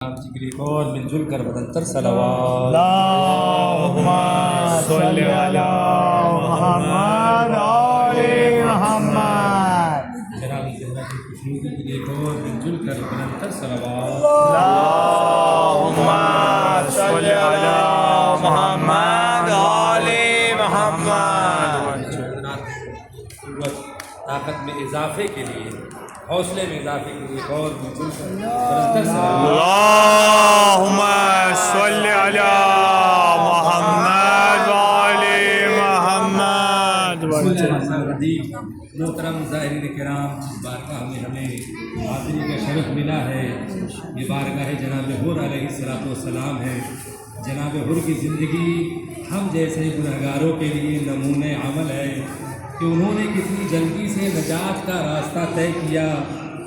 اور مل جل کر بدلتر صلوات اللہم صلی علی محمد آل محمد جناب زندہ کی خوشنودی کے لیے اور مل جل کر بدلتر صلوات اللہم صلی علی محمد آل محمد قوت طاقت میں اضافے کے لیے حوصلے میں اضافے کے لیے اور مل جل کر بدلتر صلوات اللہم صلی علی محمد آل محمد محترم زائرین کرام، جس بارگاہ میں ہمیں حاضری کا شرف ملا ہے یہ بارگاہ جناب حر علیہ السلام ہے۔ جناب حر کی زندگی ہم جیسے گنہگاروں کے لیے نمونۂ عمل ہے کہ انہوں نے کتنی جلدی سے نجات کا راستہ طے کیا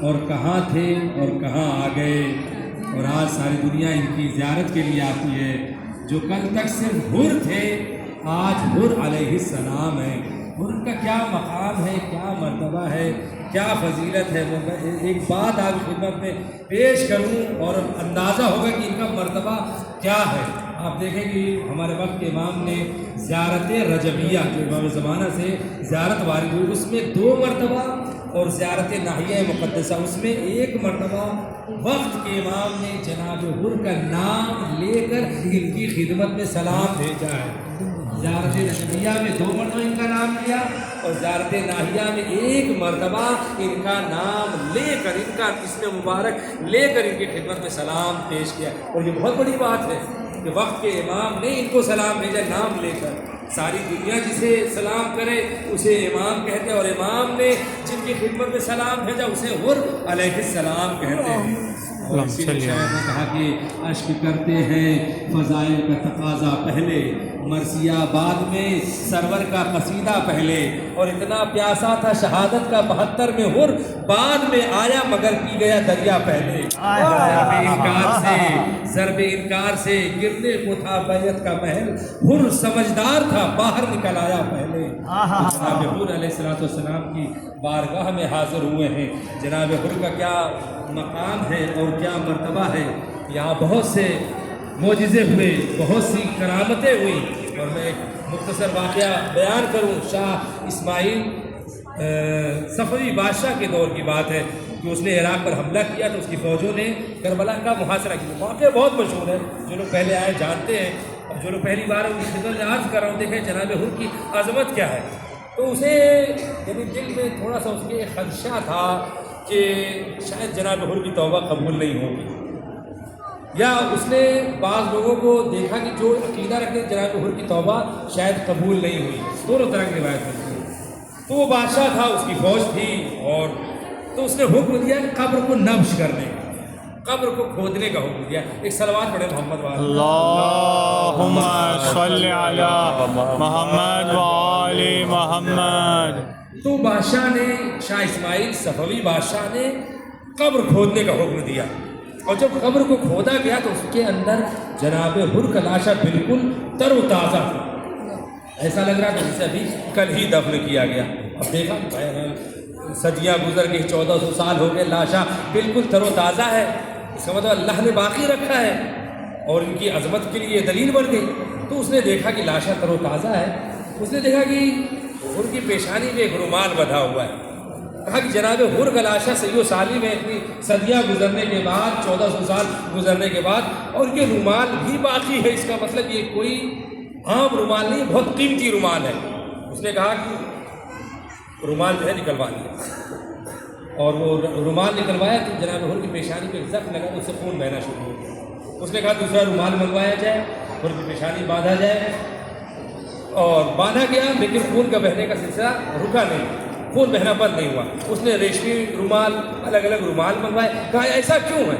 اور کہاں تھے اور کہاں آ گئے، اور آج ساری دنیا ان کی زیارت کے لیے آتی ہے۔ جو کل تک صرف حر تھے آج حر علیہ السلام ہے۔ ان کا کیا مقام ہے، کیا مرتبہ ہے، کیا فضیلت ہے، میں ایک بات آپ کی خدمت میں پیش کروں اور اندازہ ہوگا کہ ان کا مرتبہ کیا ہے۔ آپ دیکھیں کہ ہمارے وقت کے امام نے زیارت رجبیہ جو امام زمانہ سے زیارت وارد ہوئی اس میں 2 مرتبہ، اور زیارت ناحیہ مقدسہ اس میں 1 مرتبہ وقت کے امام نے جناب حر کا نام لے کر ان کی خدمت میں سلام بھیجا ہے۔ زیارت رجبیہ میں 2 مرتبہ ان کا نام لیا، اور زیارت ناحیہ میں 1 مرتبہ ان کا نام لے کر، ان کا اسم مبارک لے کر ان کی خدمت میں سلام پیش کیا۔ اور یہ بہت بڑی بات ہے کہ وقت کے امام نے ان کو سلام بھیجا نام لے کر۔ ساری دنیا جسے سلام کرے اسے امام کہتے ہیں، اور امام نے جن کی خدمت میں سلام بھیجا اسے حر علیہ السلام کہتے ہیں۔ اور اسی لیے شاعر نے کہا کہ اشک کرتے ہیں فضائل کا تقاضا پہلے، مرثیہ بعد میں سرور کا قصیدہ پہلے، اور اتنا پیاسا تھا شہادت کا 72 میں حر، بعد میں آیا مگر پی گیا دریا پہلے۔ ضرب انکار سے گرنے کو تھا بیعت کا محل، حر سمجھدار تھا باہر نکل آیا پہلے۔ جناب حر علیہ السلام کی بارگاہ میں حاضر ہوئے ہیں۔ جناب حر کا کیا مقام ہے اور کیا مرتبہ ہے، یہاں بہت سے معجزے ہوئے، بہت سی کرامتیں ہوئی، اور میں ایک مختصر واقعہ بیان کروں۔ شاہ اسماعیل صفوی بادشاہ کے دور کی بات ہے کہ اس نے عراق پر حملہ کیا تو اس کی فوجوں نے کربلا کا محاصرہ کیا۔ واقعہ بہت مشہور ہے، جو لوگ پہلے آئے جانتے ہیں، اور جو لوگ پہلی بار ان کی خدمت میں عرض کر رہا ہوں دیکھیں جناب حر کی عظمت کیا ہے۔ تو اسے یعنی دل میں تھوڑا سا اس کے خدشہ تھا کہ شاید جناب حر کی توبہ قبول نہیں ہوگی، یا اس نے بعض لوگوں کو دیکھا کہ جو عقیدہ رکھتے جناب حر کی توبہ شاید قبول نہیں ہوئی، دونوں طرح کی روایت ہوتی ہے۔ تو وہ بادشاہ تھا، اس کی فوج تھی، اور تو اس نے حکم دیا کہ قبر کو نبش کرنے کا، قبر کو کھودنے کا حکم دیا۔ ایک صلوات پڑھے محمد والے اللہم صلی علی محمد وآل محمد۔ تو بادشاہ نے، شاہ اسماعیل صفوی بادشاہ نے قبر کھودنے کا حکم دیا، اور جب قبر کو کھودا گیا تو اس کے اندر جناب حر کا لاشا بالکل تر و تازہ تھا، ایسا لگ رہا تھا جسے ابھی کل ہی دفن کیا گیا۔ اب دیکھا صدیاں گزر گئی، 1400 سال ہو گئے، لاشا بالکل تر و تازہ ہے، اس کا مطلب اللہ نے باقی رکھا ہے، اور ان کی عظمت کے لیے دلیل بن گئی۔ تو اس نے دیکھا کہ لاشا تر و تازہ ہے، اس نے دیکھا کہ حر کی پیشانی میں ایک رومال بندھا ہوا ہے۔ کہا کہ جناب حر کا لاشا صحیح و سالم ہے، اتنی صدیاں گزرنے کے بعد، 1400 سال گزرنے کے بعد، اور یہ رومال بھی باقی ہے، اس کا مطلب یہ کوئی عام رومال نہیں، بہت قیمتی رومال ہے۔ اس نے کہا کہ رومال جو ہے نکلوا دیا، اور وہ رومال نکلوایا تو جناب حر کی پیشانی پہ زخم لگا تو اس سے خون بہنا شروع ہو گیا۔ اس نے کہا دوسرا رومال منگوایا جائے، حر کی پیشانی باندھا جائے، اور باندھا گیا، لیکن خون کا بہنے کا سلسلہ رکا نہیں، خون بہنا بند نہیں ہوا۔ اس نے ریشمی رومال، الگ الگ رومال منگوائے، کہا ایسا کیوں ہے؟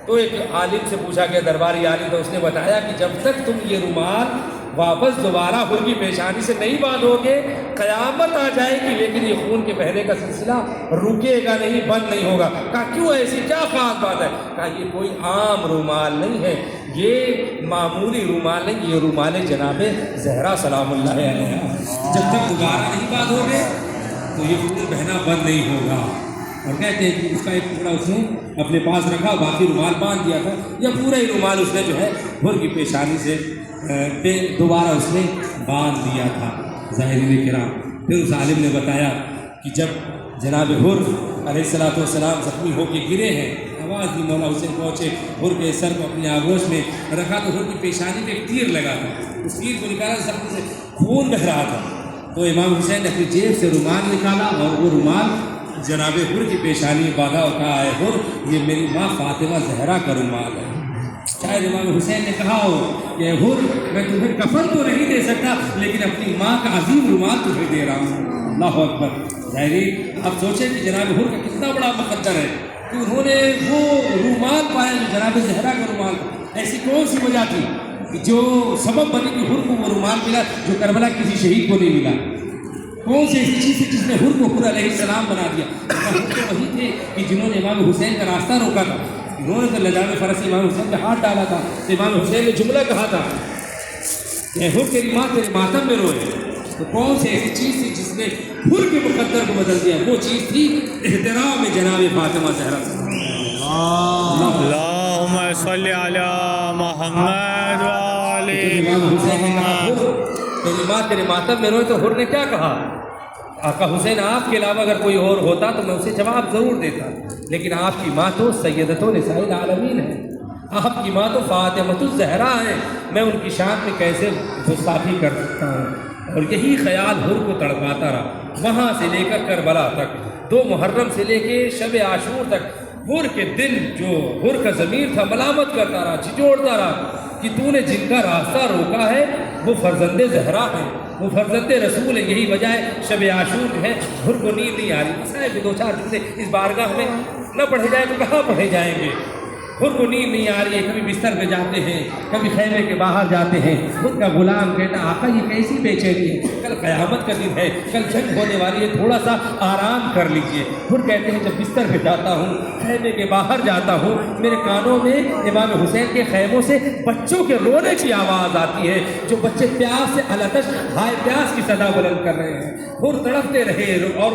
تو ایک عالم سے پوچھا گیا، درباری عالم، تو اس نے بتایا کہ جب تک تم یہ رومال واپس دوبارہ حر کی پیشانی سے نہیں باندھو گے قیامت آ جائے گی، لیکن یہ خون کے بہنے کا سلسلہ رکے گا نہیں، بند نہیں ہوگا۔ کہا کیوں، ایسی کیا خاص بات ہے؟ کہا یہ کوئی عام رومال نہیں ہے، یہ معمولی رومال نہیں، یہ رومال جناب زہرا سلام اللہ علیہا، جب تک دوبارہ نہیں باندھو گے تو یہ خون بہنا بند نہیں ہوگا۔ اور کہتے ہیں کہ اس کا ایک ٹکڑا اس نے اپنے پاس رکھا، باقی رومال باندھ دیا تھا، یا پورا ہی رومال اس نے جو ہے حر کی پیشانی سے دوبارہ اس نے باندھ دیا تھا۔ ظاہرین کرام، پھر اس عالم نے بتایا کہ جب جناب حر علیہ السلام زخمی ہو کے گرے ہیں، آواز دی مولا حسین پہنچے، حر کے سر کو اپنی آغوش میں رکھا تو حر کی پیشانی پہ ایک تیر لگا تھا، اس تیر کو نکالا، زخم سے خون بہہ رہا تھا، تو امام حسین نے اپنی جیب سے رومال نکالا اور وہ رومال جناب حر کی پیشانی میں باندھا اور کہا، اے حر، یہ میری ماں فاطمہ زہرا کا رومال ہے۔ شاید امام حسین نے کہا ہو کہ اے حر، میں تمہیں کفن تو نہیں دے سکتا لیکن اپنی ماں کا عظیم رومال تمہیں دے رہا ہوں۔ اللہ اکبر۔ ظاہرین، آپ سوچیں کہ جناب حر کا کتنا بڑا مقدر ہے کہ انہوں نے وہ رومال پایا جو جناب زہرا کا رومال تھا۔ ایسی کون سی وجہ تھی کہ جو سبب بنی کہ حر کو وہ رومال ملا جو کربلا کسی شہید کو نہیں ملا؟ کون سی ایسی چیز ہے جس نے حر کو حر علیہ السلام بنا دیا؟ حر تو وہی تھے کہ جنہوں نے امام حسین کا راستہ روکا تھا، انہوں نے تو لجام فرس امام حسین پہ ہاتھ ڈالا تھا، تو امام حسین نے جملہ کہا تھا کہ حر تیری ماں تیرے ماتم میں روئے۔ تو کون سی ایسی چیز تھی جس نے حر کے مقدر کو بدل دیا؟ وہ چیز تھی احترام جناب فاطمہ زہرا۔ اللہم صلی علی محمد وآل امام حسین نے کہا محمد۔ تیری ماں تیرے ماتم میں روئے، تو حر نے کیا کہا؟ آقا حسین، آپ کے علاوہ اگر کوئی اور ہوتا تو میں اسے جواب ضرور دیتا، لیکن آپ کی ماں تو سیدۃ نساء العالمین ہے، آپ کی ماں تو فاطمۃ الزہرا ہے، میں ان کی شان میں کیسے گستاخی کر سکتا ہوں؟ اور یہی خیال حر کو تڑپاتا رہا، وہاں سے لے کر کربلا تک، 2 محرم سے لے کے شب عاشور تک حر کے دل جو حر کا ضمیر تھا ملامت کرتا رہا، جھنجھوڑتا رہا کہ تو نے جن کا راستہ روکا ہے وہ فرزند زہرا ہے، وہ فرزند رسول ہے، یہی وجہ ہے شب عاشور جو ہے حر کو نیند نہیں آ رہی۔ صاحب 2-4 جملے اس بارگاہ میں نہ پڑھے جائیں تو کہاں پڑھے جائیں گے؟ حر کو نیند نہیں آ رہی ہے، کبھی بستر پہ جاتے ہیں، کبھی خیمے کے باہر جاتے ہیں، خود کا غلام کہتا آقا یہ کیسی بے چینی ہے، کل قیامت کا دن ہے، کل جنگ ہونے والی ہے، تھوڑا سا آرام کر لیجئے۔ حر کہتے ہیں جب بستر پہ جاتا ہوں، خیمے کے باہر جاتا ہوں، میرے کانوں میں امام حسین کے خیموں سے بچوں کے رونے کی آواز آتی ہے، جو بچے پیاس سے الاتش ہائے پیاس کی صدا بلند کر رہے ہیں۔ حر تڑپتے رہے اور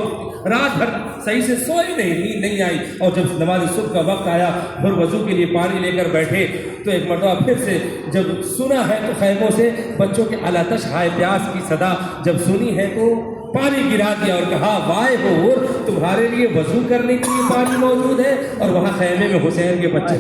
رات بھر صحیح سے سوئے نہیں، نیند نہیں آئی، اور جب نماز صبح کا وقت آیا، حر وضو کے لیے پانی لے کر بیٹھے تو ایک مرتبہ پھر سے جب سنا ہے تو خیموں سے بچوں کے الاتش ہائے پیاس کی صدا جب سنی ہے تو پانی گرا دیا اور کہا وائے ہو حر، تمہارے لیے وضو کرنے کے لیے پانی موجود ہے اور وہاں خیمے میں حسین کے بچے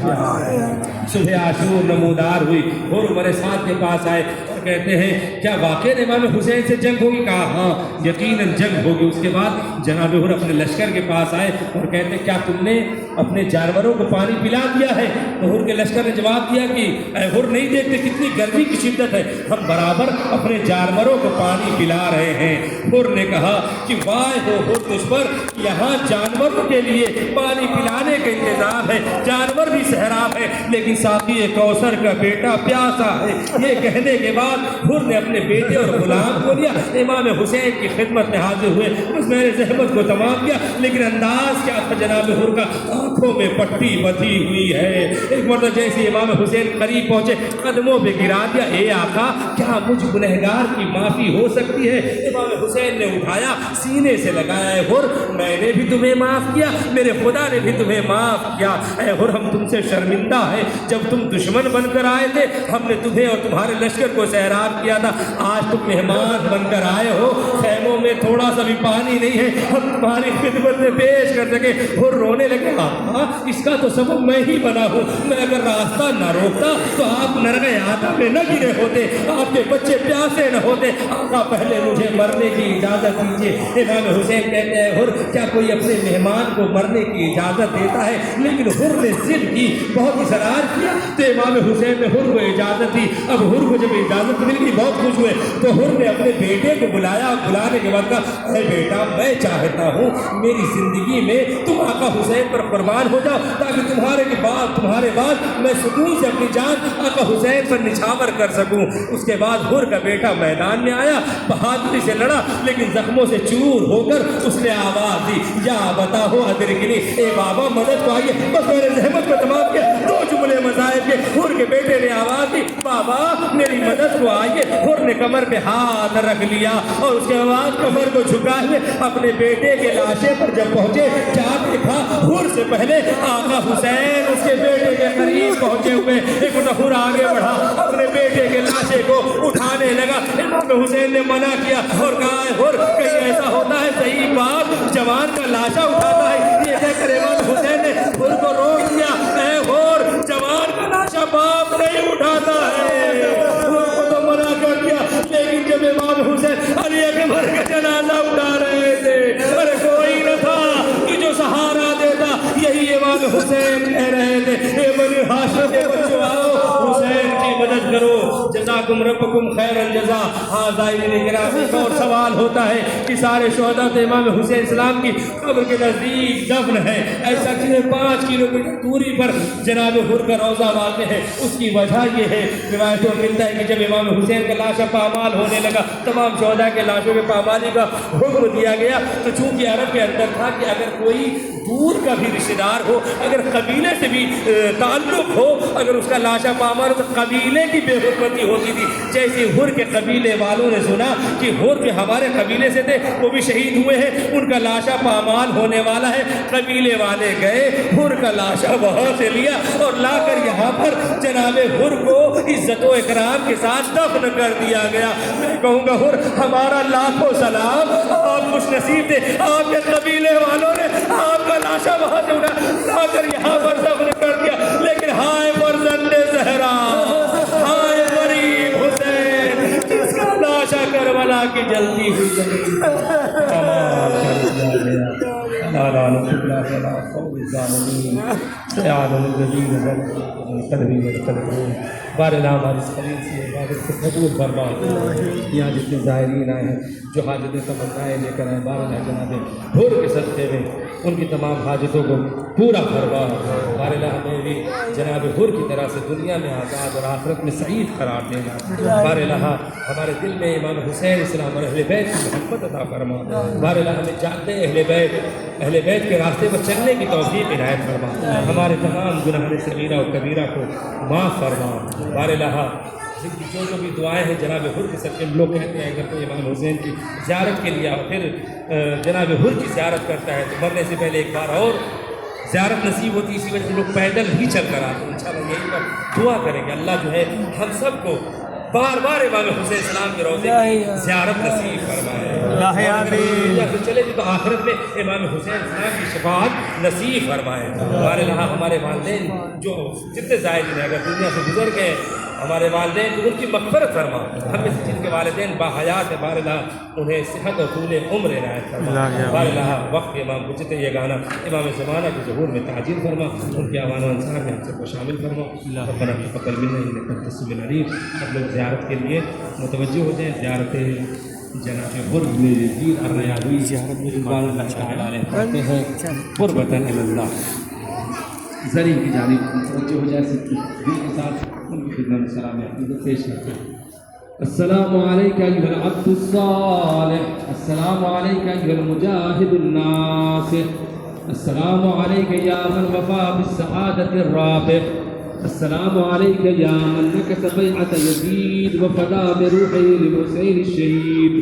صبح عاشور نمودار ہوئی، حر عمر سعد کے پاس آئے اور کہتے ہیں کیا واقعی امام حسین سے جنگ ہوگی؟ کہا ہاں یقیناً جنگ ہوگی۔ اس کے بعد جناب حر اپنے لشکر کے پاس آئے اور کہتے ہیں کیا تم نے اپنے جانوروں کو پانی پلا دیا ہے؟ تو حر کے لشکر نے جواب دیا کہ اے حر نہیں دیکھتے کتنی گرمی کی شدت ہے، ہم برابر اپنے جانوروں کو پانی پلا رہے ہیں۔ حر نے کہا کہ وائے ہو حر تجھ پر، یہاں جانوروں کے لیے پانی پلانے کا انتظام ہے، جانور بھی سہراب ہے لیکن ساقی کوثر کا بیٹا پیاسا ہے۔ یہ کہنے کے بعد حر نے اپنے بیٹے اور غلام کو لیا، امام حسین کی خدمت میں حاضر ہوئے، اس میں نے زحمت کو تمام کیا، لیکن انداز کیا تھا جناب حر کا، آنکھوں میں پٹی بندھی ہوئی ہے۔ ایک مرتبہ جیسے امام حسین قریب پہنچے قدموں پہ گرا دیا، اے آقا کیا مجھ گنہگار کی معافی ہو سکتی ہے؟ امام حسین نے اٹھایا سینے سے لگایا، اے حر میں نے بھی تمہیں معاف کیا، میرے خدا نے بھی تمہیں معاف کیا۔ اے حر ہم تم سے شرمندہ ہیں، جب تم دشمن بن کر آئے تھے ہم نے تمہیں اور تمہارے لشکر کو سیراب کیا تھا، آج تم مہمان بن کر آئے ہو، خیموں میں تھوڑا سا بھی پانی نہیں ہے ہم تمہاری خدمت میں پیش کر سکے۔ حر رونے لگے، آقا اس کا تو سبب میں ہی بنا ہوں، میں اگر راستہ نہ روکتا تو آپ نرغ آدم میں نہ گرے ہوتے، آپ کے بچے پیاسے نہ ہوتے، آقا پہلے مجھے مرنے کی اجازت دیجیے۔ امام حسین کہتے ہیں حر کیا کوئی اپنے مہمان کو مرنے کی اجازت دیتا ہے؟ لیکن حر نے ضد کی، بہت اصرار کیا تو امام حسین نے حر کو اجازت دی۔ اب حر کو جب اجازت مل گئی بہت خوش ہوئے تو حر نے اپنے بیٹے کو بلایا، بلانے کے بعد کہا اے بیٹا میں چاہتا ہوں میری زندگی میں تم آقا حسین پر قربان ہو جاؤ تاکہ تمہارے بعد میں سکون سے اپنی جان آقا حسین پر نچھاور کر سکوں۔ اس کے بعد حر کا بیٹا میدان میں آیا، بہادری سے لڑا لیکن زخموں سے چور ہو کر اس نے آواز دی یا بتا ہو ادرکنی، اے بابا مدد کو آئیے، بس میں نے زحمت کو تمام کیا۔ 2 جملے مذاہب کے حر کے بیٹے نے آواز دی بابا میری مدد کو آئیے. حر نے کمر پہ ہاتھ رکھ لیا اور اس کے بعد کمر کو جھکا ہوئے اپنے بیٹے کے لاشے پر جب پہنچے کیا دیکھا؟ حر سے پہلے آقا حسین اس کے بیٹے کے قریب پہنچے ہوئے. ایک حر آگے بڑھا اپنے بیٹے کے لاشے کو اٹھانے لگا. امام حسین نے منع کیا اور کہا حر کہیں ایسا ہوتا ہے صحیح باپ جوان کا لاشا اٹھاتا ہے؟ یہ کہہ کر امام حسین نے حر کو روک دیا. اے حر جوان کا لاشا باپ نہیں اٹھاتا ہے. حر کو تو منع کر دیا لیکن جب امام حسین علی اکبر کا جنازہ اٹھا رہے تھے ارے کوئی نہ تھا کہ جو سہارا دیتا. یہی امام حسین کہہ رہے تھے اے بنی ہاشم کے بچوں آؤ حسین کی مدد کرو. جزاکم ربکم خیر الجزا. ہاں زائرین کرام ایک اور سوال ہوتا ہے کہ سارے شہداء تو امام حسین اسلام کی قبر کے نزدیک دفن ہے. ایسا کہ 5 کلومیٹر دوری پر جناب حر کا روضہ واقع ہے. اس کی وجہ یہ ہے روایتوں میں ملتا ہے کہ جب امام حسین کا لاشا پامال ہونے لگا تمام شہداء کے لاشوں میں پامالی کا حکم دیا گیا. تو چونکہ عرب کے اندر تھا کہ اگر کوئی دور کا بھی رشتہ دار ہو اگر قبیلے سے بھی تعلق ہو اگر اس کا لاشا پامال ہو تو قبیلے کی بے حرمتی ہوتی تھی. جیسے حر کے قبیلے والوں نے سنا کہ حر جو ہمارے قبیلے سے تھے وہ بھی شہید ہوئے ہیں ان کا لاشا پامال ہونے والا ہے. قبیلے والے گئے حر کا لاشا وہاں سے لیا اور لا کر یہاں پر جناب حر کو عزت و اکرام کے ساتھ دفن کر دیا گیا. میں کہوں گا حر ہمارا لاکھوں سلام. آپ خوش نصیب تھے آپ کے قبیلے والوں نے آپ کا لاشا وہاں سے اٹھا لا کر یہاں پر دفن کر دیا. لیکن ہائے فرزند زہرا ہائے غریب حسین جس کا لاشا کربلا کی جلدی ہوئی کمال کر دیا گیا. لا نقبلہ فلا قوم الظالمین سیادم الجدید تربیم القلبون. بارنا ہماری اس قریب سے عبادت کو قبول فرما. یہاں جتنے زائرین آئے ہیں جو حاجتیں تمنائیں لے کر آئے بارنا جناب حر کے صدقے میں ان کی تمام حاجتوں کو پورا فرما. بارنا ہمیں بھی جناب حر کی طرح سے دنیا میں آزاد اور آخرت میں سعید قرار دینا. بارنا ہمارے دل میں امام حسین اسلام اور اہل بیت کی محبت عطا فرما. بارنا ہمیں جانتے اہل بیت کے راستے پر چلنے کی توفیق عنایت فرما. ہمارے تمام گناہ صغیرہ اور کبیرہ کو معاف فرما. بار الہا جو بھی دعائیں ہیں جناب حر کے صدقے لوگ کہتے ہیں اگر کوئی امام حسین کی زیارت کے لیے اور پھر جناب حر کی زیارت کرتا ہے تو مرنے سے پہلے ایک بار اور زیارت نصیب ہوتی ہے. اسی وجہ سے لوگ پیدل ہی چل کر آتے ہیں. انشاءاللہ یہی پر دعا کریں گے اللہ جو ہے ہم سب کو بار بار امام حسین السلام کے روضے کی زیارت نصیب فرمائے. دنیا سے چلے تو آخرت میں امام حسین السلام کی شفاعت نصیب فرمائے. ہمارے یہاں ہمارے والدین جو جتنے زائرین ہیں اگر دنیا سے گزر گئے ہمارے والدین تو ان کی مغفرت فرما. ہم میں سے جن کے والدین باحیات ہے بار اللہ انہیں صحت اور طول عمر عنایت فرما. بار اللہ وقت امام حجت یہ گانا امام زمانہ کے ظہور میں تعجیل فرما. ان کے اعوان و انصار میں ہم سب کو شامل فرما. ربنا تقبل منا انک انت السمیع العلیم. سب لوگ زیارت کے لیے متوجہ ہو جائیں. زیارت جناب حر بن یزید الریاحی زیارت میں اللہ تعالیٰ علیہ کرتے ہیں قربۃ الی اللہ. زرین کی جانب متوجہ ہو جائے سب دل کے ساتھ ان کی خدمت میں سلام عقیدت پیش کرتے ہیں. السلام علیکم ایھا العبد الصالح. السلام علیکم ایھا المجاہد الناصح. السلام علیکم یا من وفا بالسعادۃ الرابح. السلام علیکم یا من نکث بیعۃ یزید وفدا بروحہ للحسین الشہید.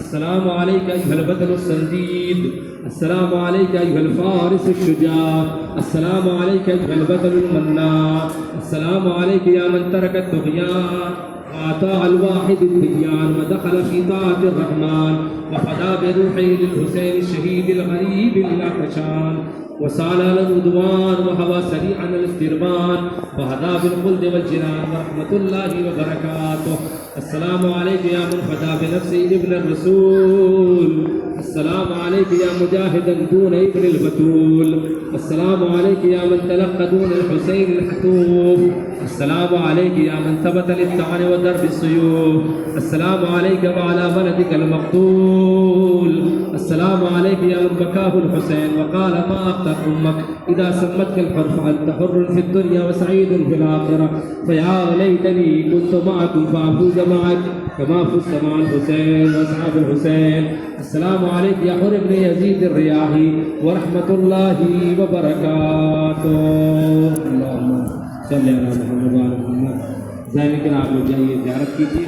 السلام علیکم ایھا البدر السندید. السلام علیکم ایھا الفارس الشجاع. السلام علیکم ایھا البدر المناع. السلام علیکم یا من ترک الطغیان وأطاع الواحد الديان ودخل في طاعة الرحمن وفدا بروحه للحسين الشهيد الغريب الأحشان وسال على الرضوان وهوى سريعا الاستربان وهدى بالخلد والجنان ورحمة الله وبركاته. السلام عليك يا من فدا بنفسه ابن الرسول. السلام عليك يا مجاهدا دون ابن البتول. السلام عليك يا من تلقى دون الحسين الحتوف. السلام عليك يا من ثبت للطعن ودرب السيوف. السلام عليك وعلى ولدك المقتول. السلام عليك يا من بكاه الحسين وقال ما أقتل أمك إذا سمتك الحر فأنت حر في الدنيا وسعيد في الآخرة. فيا ليتني كنت معكم فأفوز معك كما فزت مع الحسين وأصحاب الحسين. السلام عليك يا حر بن يزيد الرياحي ورحمة الله وبركاته. اللهم صل على محمد وعلى محمد. زائرین آپ لوگ جائیے زیارت کیجیے.